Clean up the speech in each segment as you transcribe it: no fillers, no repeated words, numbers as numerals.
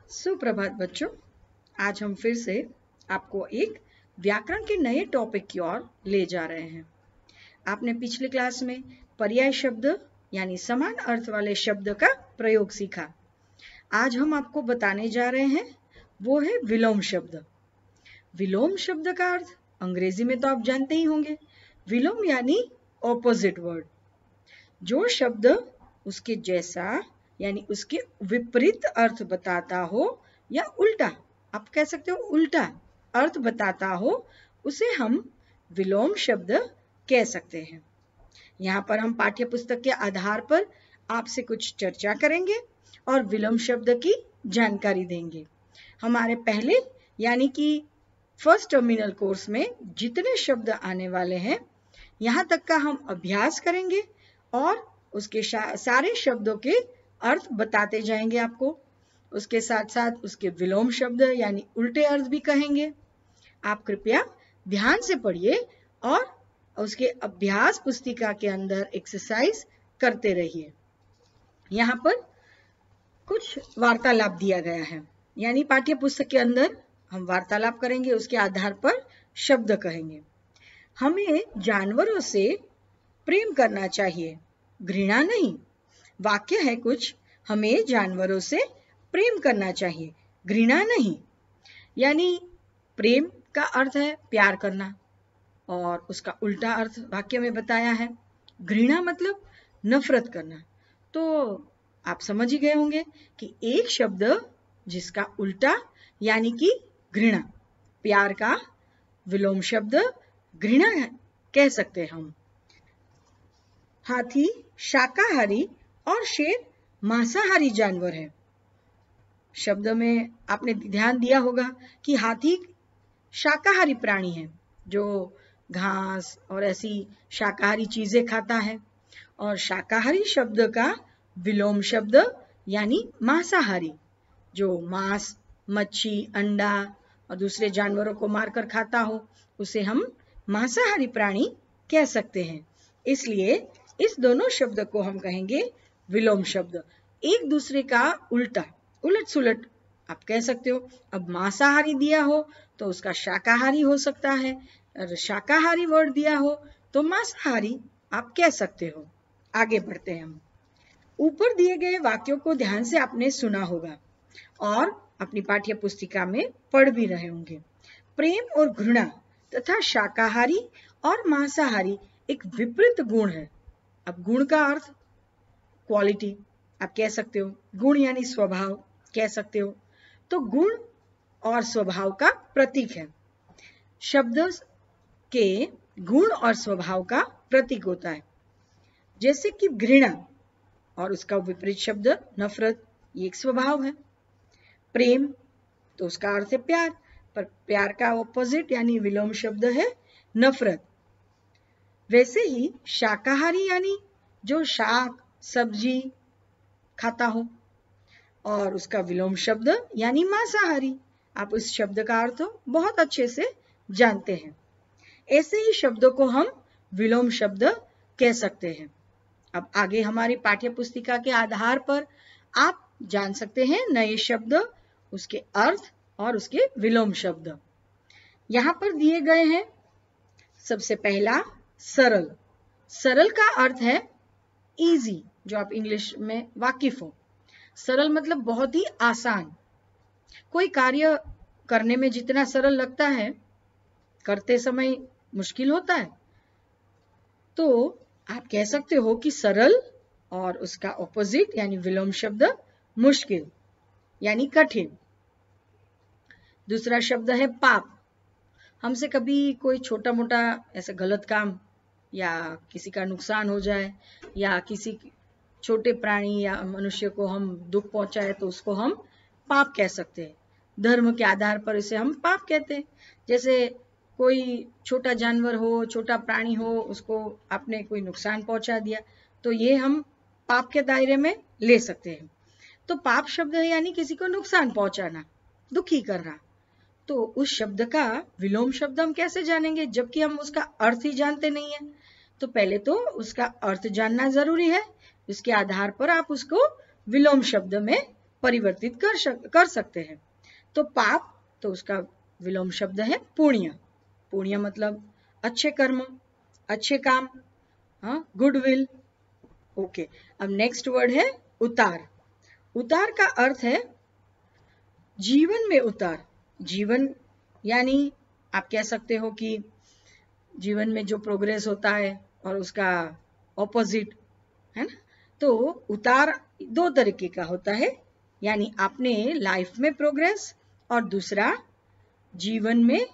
सुप्रभात बच्चों, आज हम फिर से आपको एक व्याकरण के नए टॉपिक की ओर ले जा रहे हैं। आपने पिछली क्लास में पर्याय शब्द यानी समान अर्थ वाले शब्द का प्रयोग सीखा। आज हम आपको बताने जा रहे हैं वो है विलोम शब्द। विलोम शब्द का अर्थ अंग्रेजी में तो आप जानते ही होंगे, विलोम यानी ऑपोजिट वर्ड। जो शब्द उसके जैसा यानी उसके विपरीत अर्थ बताता हो या उल्टा, आप कह सकते हो उल्टा अर्थ बताता हो, उसे हम विलोम शब्द कह सकते हैं। यहाँ पर हम पाठ्य पुस्तक के आधार पर आपसे कुछ चर्चा करेंगे और विलोम शब्द की जानकारी देंगे। हमारे पहले यानी कि फर्स्ट टर्मिनल कोर्स में जितने शब्द आने वाले हैं, यहाँ तक का हम अभ्यास करेंगे और उसके सारे शब्दों के अर्थ बताते जाएंगे आपको। उसके साथ साथ उसके विलोम शब्द यानी उल्टे अर्थ भी कहेंगे। आप कृपया ध्यान से पढ़िए और उसके अभ्यास पुस्तिका के अंदर एक्सरसाइज करते रहिए। यहाँ पर कुछ वार्तालाप दिया गया है, यानी पाठ्य पुस्तक के अंदर हम वार्तालाप करेंगे, उसके आधार पर शब्द कहेंगे। हमें जानवरों से प्रेम करना चाहिए, घृणा नहीं। वाक्य है कुछ, हमें जानवरों से प्रेम करना चाहिए, घृणा नहीं। यानी प्रेम का अर्थ है प्यार करना और उसका उल्टा अर्थ वाक्य में बताया है। घृणा मतलब नफरत करना। तो आप समझ ही गए होंगे कि एक शब्द जिसका उल्टा यानी कि घृणा, प्यार का विलोम शब्द घृणा कह सकते हैं हम। हाथी शाकाहारी और शेर मांसाहारी जानवर है। शब्द में आपने ध्यान दिया होगा कि हाथी शाकाहारी प्राणी है जो घास और ऐसी शाकाहारी चीजें खाता है, और शाकाहारी शब्द का विलोम शब्द यानी मांसाहारी, जो मांस, मच्छी, अंडा और दूसरे जानवरों को मारकर खाता हो, उसे हम मांसाहारी प्राणी कह सकते हैं। इसलिए इस दोनों शब्द को हम कहेंगे विलोम शब्द। एक दूसरे का उल्टा, उलट सुलट आप कह सकते हो। अब मांसाहारी दिया हो तो उसका शाकाहारी हो सकता है, और शाकाहारी वर्ड दिया हो तो मांसाहारी आप कह सकते हो। आगे बढ़ते हैं हम। ऊपर दिए गए वाक्यों को ध्यान से आपने सुना होगा और अपनी पाठ्य पुस्तिका में पढ़ भी रहे होंगे। प्रेम और घृणा तथा शाकाहारी और मांसाहारी एक विपरीत गुण है। अब गुण का अर्थ क्वालिटी आप कह सकते हो, गुण यानी स्वभाव कह सकते हो। तो गुण और स्वभाव का प्रतीक है। शब्द के गुण और स्वभाव का प्रतीक होता है। जैसे कि घृणा और उसका विपरीत शब्द नफरत, ये एक स्वभाव है। प्रेम तो उसका अर्थ है प्यार, पर प्यार का ऑपोजिट यानी विलोम शब्द है नफरत। वैसे ही शाकाहारी यानी जो शाक सब्जी खाता हो, और उसका विलोम शब्द यानी मांसाहारी। आप उस शब्द का अर्थ बहुत अच्छे से जानते हैं। ऐसे ही शब्दों को हम विलोम शब्द कह सकते हैं। अब आगे हमारी पाठ्य पुस्तिका के आधार पर आप जान सकते हैं नए शब्द, उसके अर्थ और उसके विलोम शब्द। यहाँ पर दिए गए हैं। सबसे पहला सरल। सरल का अर्थ है इजी, जो आप इंग्लिश में वाकिफ हो। सरल मतलब बहुत ही आसान। कोई कार्य करने में जितना सरल लगता है, करते समय मुश्किल होता है। तो आप कह सकते हो कि सरल और उसका ऑपोजिट यानी विलोम शब्द मुश्किल यानी कठिन। दूसरा शब्द है पाप। हमसे कभी कोई छोटा मोटा ऐसा गलत काम या किसी का नुकसान हो जाए, या किसी छोटे प्राणी या मनुष्य को हम दुख पहुंचाए, तो उसको हम पाप कह सकते हैं। धर्म के आधार पर इसे हम पाप कहते हैं। जैसे कोई छोटा जानवर हो, छोटा प्राणी हो, उसको आपने कोई नुकसान पहुंचा दिया, तो ये हम पाप के दायरे में ले सकते हैं। तो पाप शब्द है यानी किसी को नुकसान पहुंचाना, दुखी करना। तो उस शब्द का विलोम शब्द हम कैसे जानेंगे, जबकि हम उसका अर्थ ही जानते नहीं है। तो पहले तो उसका अर्थ जानना जरूरी है, इसके आधार पर आप उसको विलोम शब्द में परिवर्तित कर सकते हैं। तो पाप, तो उसका विलोम शब्द है पुण्य। पुण्य मतलब अच्छे कर्म, अच्छे काम, गुडविल। ओके, अब नेक्स्ट वर्ड है उतार। उतार का अर्थ है जीवन में उतार। जीवन यानी आप कह सकते हो कि जीवन में जो प्रोग्रेस होता है और उसका ऑपोजिट, है ना। तो उतार दो तरीके का होता है, यानी अपने लाइफ में प्रोग्रेस और दूसरा जीवन में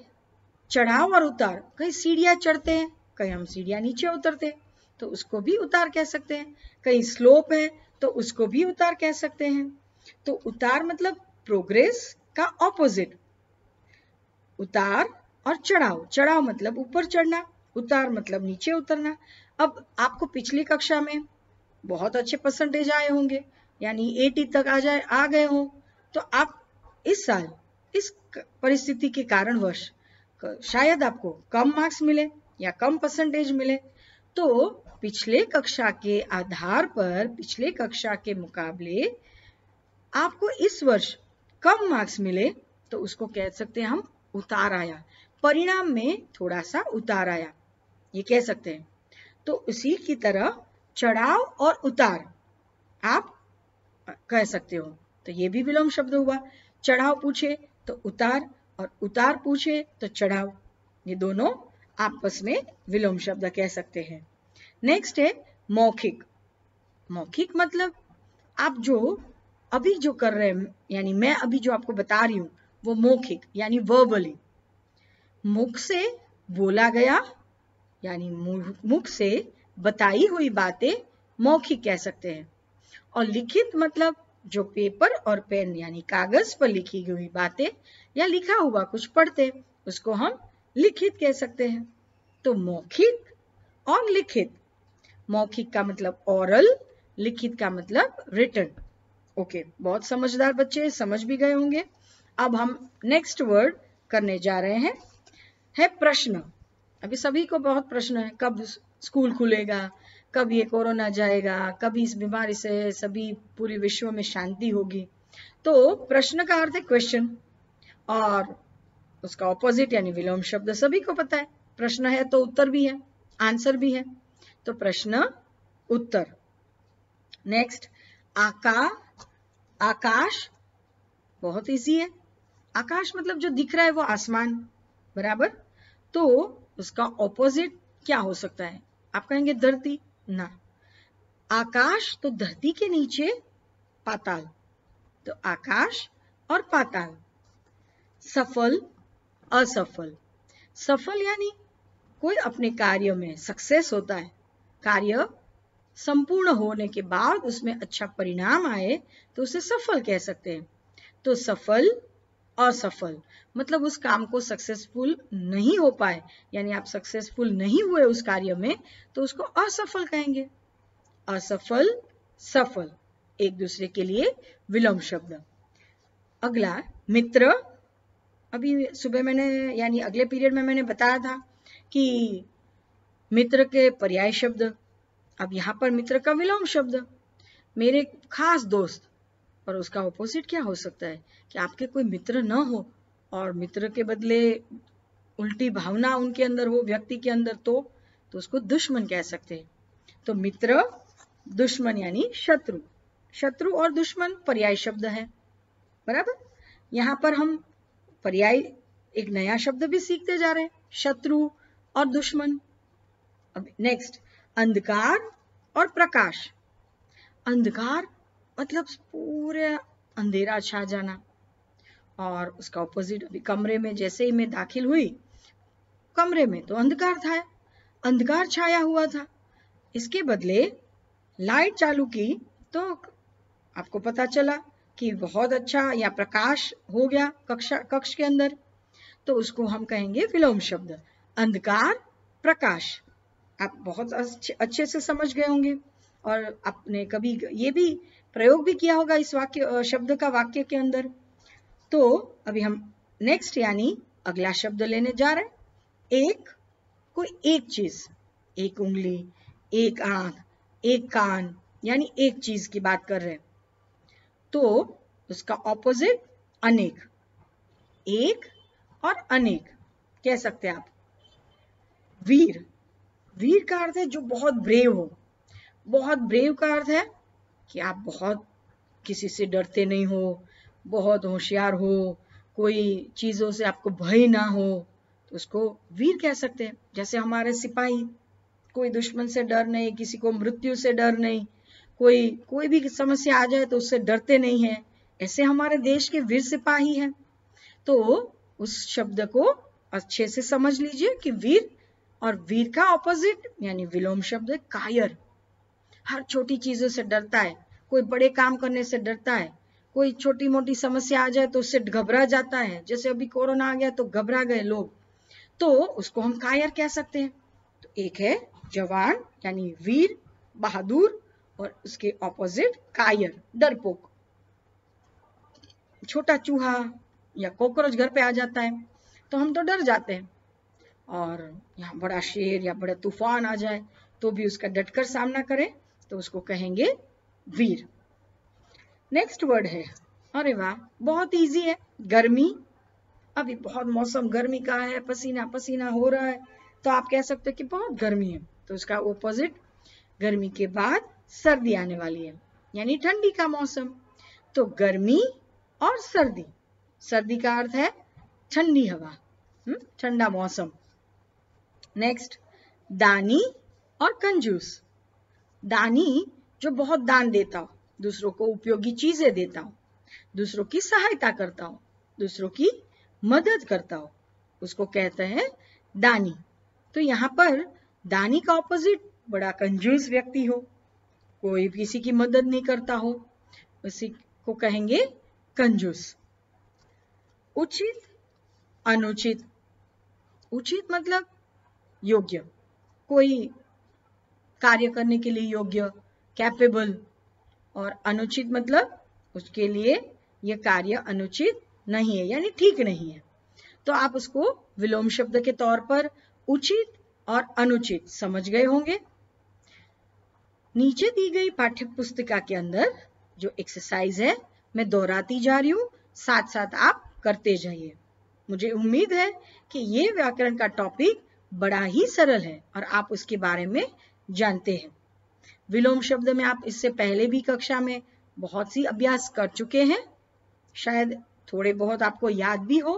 चढ़ाव और उतार। कहीं सीढ़ियां चढ़ते हैं, कहीं हम सीढ़ियां नीचे उतरते हैं, तो उसको भी उतार कह सकते हैं। कहीं स्लोप है तो उसको भी उतार कह सकते हैं। तो उतार मतलब प्रोग्रेस का ऑपोजिट। उतार और चढ़ाव, चढ़ाव मतलब ऊपर चढ़ना, उतार मतलब नीचे उतरना। अब आपको पिछली कक्षा में बहुत अच्छे परसेंटेज आए होंगे, यानी 80 तक आ गए हो, तो आप इस साल इस परिस्थिति के कारणवश शायद आपको कम मार्क्स मिले या कम परसेंटेज मिले। तो पिछले कक्षा के आधार पर, पिछले कक्षा के मुकाबले आपको इस वर्ष कम मार्क्स मिले, तो उसको कह सकते हैं हम उतार आया, परिणाम में थोड़ा सा उतार आया, ये कह सकते हैं। तो उसी की तरह चढ़ाव और उतार आप कह सकते हो। तो ये भी विलोम शब्द हुआ। चढ़ाव पूछे तो उतार और उतार पूछे तो चढ़ाव, ये दोनों आपस में विलोम शब्द कह सकते हैं। नेक्स्ट है मौखिक। मौखिक मतलब आप जो अभी जो कर रहे हैं, यानी मैं अभी जो आपको बता रही हूं वो मौखिक यानी वर्बली, मुख से बोला गया यानी मुख से बताई हुई बातें मौखिक कह सकते हैं। और लिखित मतलब जो पेपर और पेन यानी कागज पर लिखी हुई बातें या लिखा हुआ कुछ पढ़ते, उसको हम लिखित कह सकते हैं। तो मौखिक और लिखित, मौखिक का मतलब ओरल, लिखित का मतलब रिटन। ओके, बहुत समझदार बच्चे समझ भी गए होंगे। अब हम नेक्स्ट वर्ड करने जा रहे हैं प्रश्न। अभी सभी को बहुत प्रश्न है, कब स्कूल खुलेगा, कब ये कोरोना जाएगा, कभी इस बीमारी से सभी पूरे विश्व में शांति होगी। तो प्रश्न का अर्थ है क्वेश्चन, और उसका ऑपोजिट यानी विलोम शब्द सभी को पता है। प्रश्न है तो उत्तर भी है, आंसर भी है। तो प्रश्न उत्तर। नेक्स्ट आकाश, बहुत इजी है। आकाश मतलब जो दिख रहा है वो आसमान, बराबर। तो उसका ऑपोजिट क्या हो सकता है? आप कहेंगे धरती, ना। आकाश तो धरती के नीचे पाताल, तो आकाश और पाताल। सफल असफल, सफल यानी कोई अपने कार्य में सक्सेस होता है, कार्य संपूर्ण होने के बाद उसमें अच्छा परिणाम आए तो उसे सफल कह सकते हैं। तो सफल असफल मतलब उस काम को सक्सेसफुल नहीं हो पाए, यानी आप सक्सेसफुल नहीं हुए उस कार्य में, तो उसको असफल कहेंगे। असफल सफल एक दूसरे के लिए विलोम शब्द। अगला मित्र। अभी सुबह मैंने यानी अगले पीरियड में मैंने बताया था कि मित्र के पर्याय शब्द। अब यहां पर मित्र का विलोम शब्द, मेरे खास दोस्त। और उसका ऑपोजिट क्या हो सकता है कि आपके कोई मित्र न हो और मित्र के बदले उल्टी भावना उनके अंदर हो, व्यक्ति के अंदर, तो उसको दुश्मन कह सकते हैं। तो मित्र, दुश्मन यानी शत्रु। शत्रु और दुश्मन पर्याय शब्द है, बराबर। यहां पर हम पर्याय एक नया शब्द भी सीखते जा रहे हैं, शत्रु और दुश्मन। अब नेक्स्ट अंधकार और प्रकाश। अंधकार मतलब पूरे अंधेरा छा जाना, और उसका ऑपोजिट अभी कमरे में जैसे ही मैं दाखिल हुई, कमरे में तो अंधकार था, अंधकार छाया हुआ था। इसके बदले लाइट चालू की तो आपको पता चला कि बहुत अच्छा या प्रकाश हो गया कक्ष के अंदर, तो उसको हम कहेंगे विलोम शब्द अंधकार प्रकाश। आप बहुत अच्छे से समझ गए होंगे और आपने कभी ये भी प्रयोग भी किया होगा इस वाक्य शब्द का वाक्य के अंदर। तो अभी हम नेक्स्ट यानी अगला शब्द लेने जा रहे हैं। एक, कोई एक चीज, एक उंगली, एक आंख, एक कान, यानी एक चीज की बात कर रहे हैं। तो उसका ऑपोजिट अनेक, एक और अनेक कह सकते हैं आप। वीर, वीर का अर्थ है जो बहुत ब्रेव हो। बहुत ब्रेव का अर्थ है कि आप बहुत किसी से डरते नहीं हो, बहुत होशियार हो, कोई चीजों से आपको भय ना हो, तो उसको वीर कह सकते हैं। जैसे हमारे सिपाही, कोई दुश्मन से डर नहीं, किसी को मृत्यु से डर नहीं, कोई भी समस्या आ जाए तो उससे डरते नहीं है, ऐसे हमारे देश के वीर सिपाही हैं। तो उस शब्द को अच्छे से समझ लीजिए कि वीर, और वीर का ऑपोजिट यानी विलोम शब्द है कायर। हर छोटी चीजों से डरता है, कोई बड़े काम करने से डरता है, कोई छोटी मोटी समस्या आ जाए तो उससे घबरा जाता है। जैसे अभी कोरोना आ गया तो घबरा गए लोग, तो उसको हम कायर कह सकते हैं। तो एक है जवान यानी वीर, बहादुर, और उसके ऑपोजिट कायर, डरपोक। छोटा चूहा या कॉकरोच घर पे आ जाता है तो हम तो डर जाते हैं, और यहाँ बड़ा शेर या बड़ा तूफान आ जाए तो भी उसका डटकर सामना करें तो उसको कहेंगे वीर। नेक्स्ट वर्ड है, अरे वाह बहुत इजी है, गर्मी। अभी बहुत मौसम गर्मी का है, पसीना पसीना हो रहा है, तो आप कह सकते हैं कि बहुत गर्मी है, तो उसका ऑपोजिट गर्मी के बाद सर्दी आने वाली है यानी ठंडी का मौसम। तो गर्मी और सर्दी, सर्दी का अर्थ है ठंडी हवा, ठंडा मौसम। नेक्स्ट, दानी और कंजूस। दानी जो बहुत दान देता हो, दूसरों को उपयोगी चीजें देता हो, दूसरों की सहायता करता हो, दूसरों की मदद करता हो, उसको कहते हैं दानी। तो यहाँ पर दानी का ऑपोजिट बड़ा कंजूस व्यक्ति हो, कोई किसी की मदद नहीं करता हो, उसी को कहेंगे कंजूस। उचित, अनुचित। उचित मतलब योग्य, कोई कार्य करने के लिए योग्य, कैपेबल, और अनुचित मतलब उसके लिए यह कार्य अनुचित नहीं है यानी ठीक नहीं है। तो आप उसको विलोम शब्द के तौर पर उचित और अनुचित समझ गए होंगे। नीचे दी गई पाठ्य पुस्तिका के अंदर जो एक्सरसाइज है मैं दोहराती जा रही हूं, साथ साथ आप करते जाइए। मुझे उम्मीद है कि ये व्याकरण का टॉपिक बड़ा ही सरल है और आप उसके बारे में जानते हैं। विलोम शब्द में आप इससे पहले भी कक्षा में बहुत सी अभ्यास कर चुके हैं, शायद थोड़े बहुत आपको याद भी हो,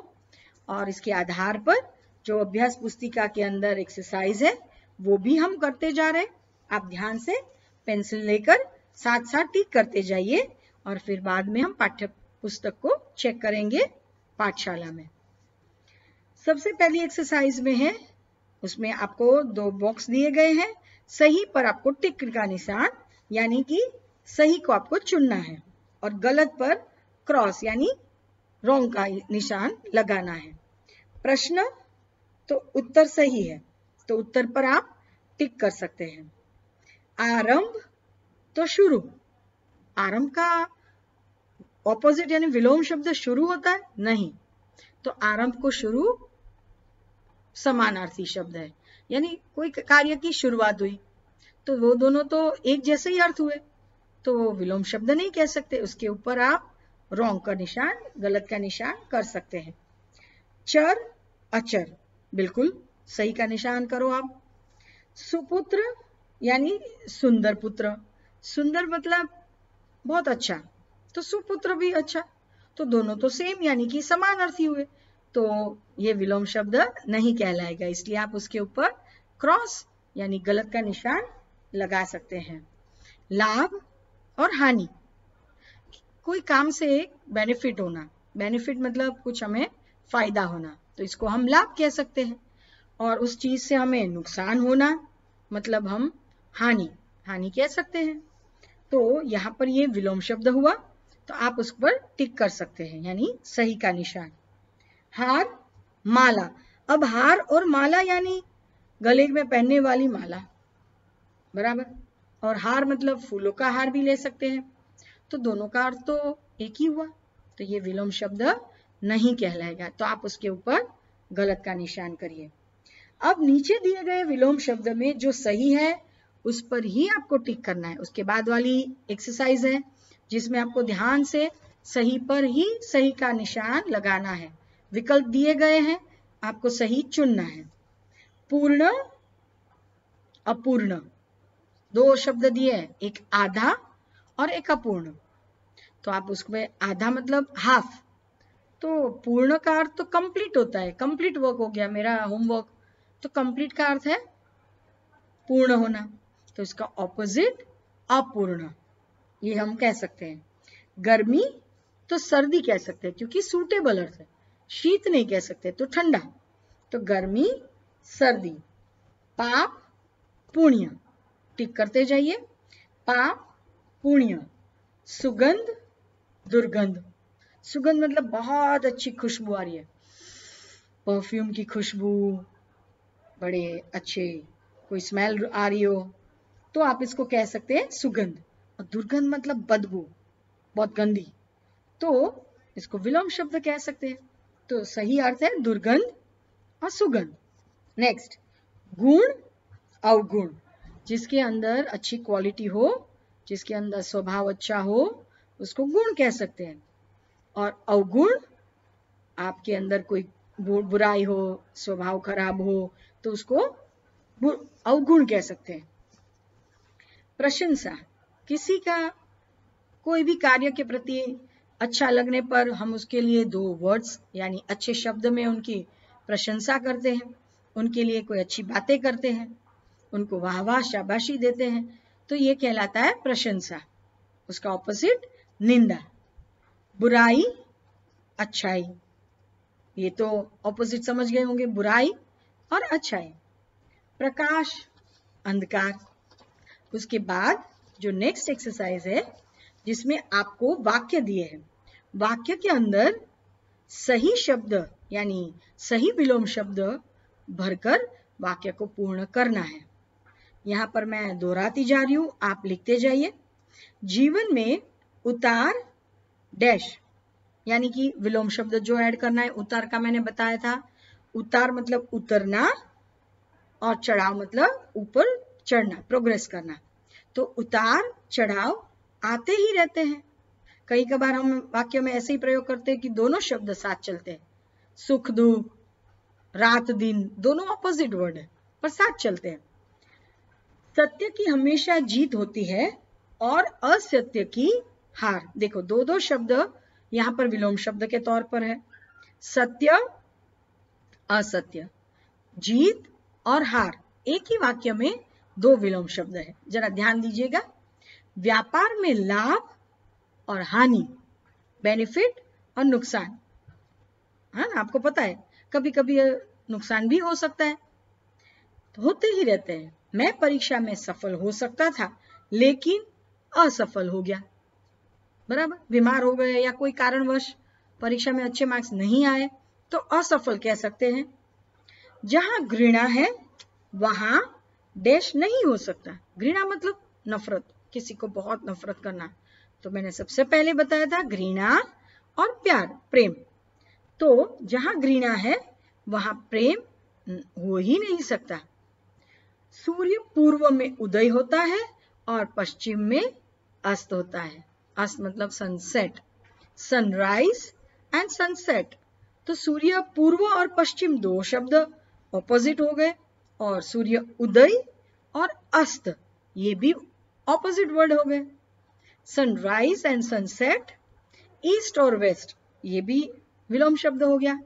और इसके आधार पर जो अभ्यास पुस्तिका के अंदर एक्सरसाइज है वो भी हम करते जा रहे हैं। आप ध्यान से पेंसिल लेकर साथ साथ टिक करते जाइए और फिर बाद में हम पाठ्य पुस्तक को चेक करेंगे पाठशाला में। सबसे पहली एक्सरसाइज में है, उसमें आपको 2 बॉक्स दिए गए हैं, सही पर आपको टिक का निशान यानी कि सही को आपको चुनना है, और गलत पर क्रॉस यानी रॉन्ग का निशान लगाना है। प्रश्न तो उत्तर सही है तो उत्तर पर आप टिक कर सकते हैं। आरंभ तो शुरू, आरंभ का ऑपोजिट यानी विलोम शब्द शुरू होता है नहीं, तो आरंभ को शुरू समानार्थी शब्द है, यानी कोई कार्य की शुरुआत हुई तो वो दोनों तो एक जैसे ही अर्थ हुए, तो वो विलोम शब्द नहीं कह सकते, उसके ऊपर आप रॉन्ग का निशान, गलत का निशान कर सकते हैं। चर अचर, बिल्कुल सही का निशान करो आप। सुपुत्र यानी सुंदर पुत्र, सुंदर मतलब बहुत अच्छा, तो सुपुत्र भी अच्छा, तो दोनों तो सेम यानी कि समानार्थी हुए, तो ये विलोम शब्द नहीं कहलाएगा, इसलिए आप उसके ऊपर क्रॉस यानी गलत का निशान लगा सकते हैं। लाभ और हानि, कोई काम से बेनिफिट होना, बेनिफिट मतलब कुछ हमें फायदा होना, तो इसको हम लाभ कह सकते हैं, और उस चीज से हमें नुकसान होना मतलब हम हानि, हानि कह सकते हैं। तो यहाँ पर ये विलोम शब्द हुआ तो आप उस पर टिक कर सकते हैं यानी सही का निशान। हार, माला, अब हार और माला यानी गले में पहनने वाली माला, बराबर, और हार मतलब फूलों का हार भी ले सकते हैं, तो दोनों का अर्थ तो एक ही हुआ, तो ये विलोम शब्द नहीं कहलाएगा, तो आप उसके ऊपर गलत का निशान करिए। अब नीचे दिए गए विलोम शब्द में जो सही है उस पर ही आपको टिक करना है। उसके बाद वाली एक्सरसाइज है जिसमें आपको ध्यान से सही पर ही सही का निशान लगाना है। विकल्प दिए गए हैं, आपको सही चुनना है। पूर्ण, अपूर्ण, दो शब्द दिए हैं, एक आधा और एक अपूर्ण। तो आप उसमें आधा मतलब हाफ, तो पूर्ण का अर्थ तो कंप्लीट होता है, कंप्लीट वर्क हो गया मेरा होमवर्क, तो कंप्लीट का अर्थ है पूर्ण होना, तो इसका ऑपोजिट अपूर्ण, ये हम कह सकते हैं। गर्मी तो सर्दी कह सकते हैं क्योंकि सूटेबल अर्थ है, शीत नहीं कह सकते तो ठंडा, तो गर्मी सर्दी। पाप पुण्य, टिक करते जाइए, पाप पुण्य। सुगंध दुर्गंध, सुगंध मतलब बहुत अच्छी खुशबू आ रही है, परफ्यूम की खुशबू, बड़े अच्छे कोई स्मेल आ रही हो, तो आप इसको कह सकते हैं सुगंध। और दुर्गंध मतलब बदबू, बहुत गंदी, तो इसको विलोम शब्द कह सकते हैं। तो सही अर्थ है दुर्गंध और सुगंध। नेक्स्ट, गुण अवगुण, जिसके अंदर अच्छी क्वालिटी हो, जिसके अंदर स्वभाव अच्छा हो, उसको गुण कह सकते हैं। और अवगुण, आपके अंदर कोई बुराई हो, स्वभाव खराब हो, तो उसको अवगुण कह सकते हैं। प्रशंसा, किसी का कोई भी कार्य के प्रति अच्छा लगने पर हम उसके लिए दो वर्ड्स यानी अच्छे शब्द में उनकी प्रशंसा करते हैं, उनके लिए कोई अच्छी बातें करते हैं, उनको वाहवाह शाबाशी देते हैं, तो ये कहलाता है प्रशंसा। उसका ऑपोजिट निंदा। बुराई अच्छाई, ये तो ऑपोजिट समझ गए होंगे, बुराई और अच्छाई। प्रकाश अंधकार। उसके बाद जो नेक्स्ट एक्सरसाइज है जिसमें आपको वाक्य दिए हैं, वाक्य के अंदर सही शब्द यानी सही विलोम शब्द भरकर वाक्य को पूर्ण करना है। यहां पर मैं दोहराती जा रही हूं, आप लिखते जाइए। जीवन में उतार डैश, यानी कि विलोम शब्द जो ऐड करना है, उतार का मैंने बताया था, उतार मतलब उतरना और चढ़ाव मतलब ऊपर चढ़ना, प्रोग्रेस करना। तो उतार चढ़ाव आते ही रहते हैं। कई कबार हम वाक्य में ऐसे ही प्रयोग करते हैं कि दोनों शब्द साथ चलते हैं, सुख दुख, रात दिन, दोनों ऑपोजिट वर्ड है पर साथ चलते हैं। सत्य की हमेशा जीत होती है और असत्य की हार। देखो दो दो शब्द यहां पर विलोम शब्द के तौर पर है, सत्य असत्य, जीत और हार, एक ही वाक्य में दो विलोम शब्द है। जरा ध्यान दीजिएगा। व्यापार में लाभ और हानि, बेनिफिट और नुकसान, हाँ आपको पता है कभी कभी नुकसान भी हो सकता है, तो होते ही रहते हैं। मैं परीक्षा में सफल हो सकता था लेकिन असफल हो गया, बराबर, बीमार हो गए या कोई कारणवश परीक्षा में अच्छे मार्क्स नहीं आए तो असफल कह सकते हैं। जहां घृणा है वहां डैश नहीं हो सकता। घृणा मतलब नफरत, किसी को बहुत नफरत करना, तो मैंने सबसे पहले बताया था घृणा और प्यार, प्रेम। तो जहां घृणा है वहां प्रेम हो ही नहीं सकता। सूर्य पूर्व में उदय होता है और पश्चिम में अस्त होता है। अस्त मतलब सनसेट, सनराइज एंड सनसेट। तो सूर्य पूर्व और पश्चिम दो शब्द ऑपोजिट हो गए, और सूर्य उदय और अस्त ये भी ऑपोजिट वर्ड हो गए। सनराइज एंड सनसेट, ईस्ट और वेस्ट, ये भी विलोम शब्द हो गया।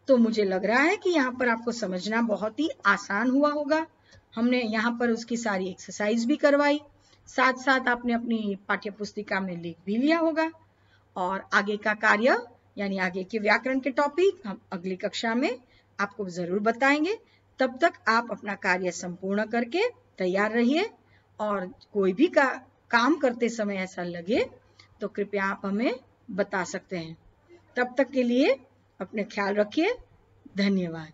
तो मुझे लग रहा है कि यहाँ पर आपको समझना बहुत ही आसान हुआ होगा। हमने यहाँ पर उसकी सारी एक्सरसाइज भी करवाई, साथ साथ आपने अपनी पाठ्य पुस्तिका में लिख भी लिया होगा। और आगे का कार्य यानी आगे के व्याकरण के टॉपिक हम अगली कक्षा में आपको जरूर बताएंगे। तब तक आप अपना कार्य संपूर्ण करके तैयार रहिए, और कोई भी काम करते समय ऐसा लगे तो कृपया आप हमें बता सकते हैं। तब तक के लिए अपने ख्याल रखिए। धन्यवाद।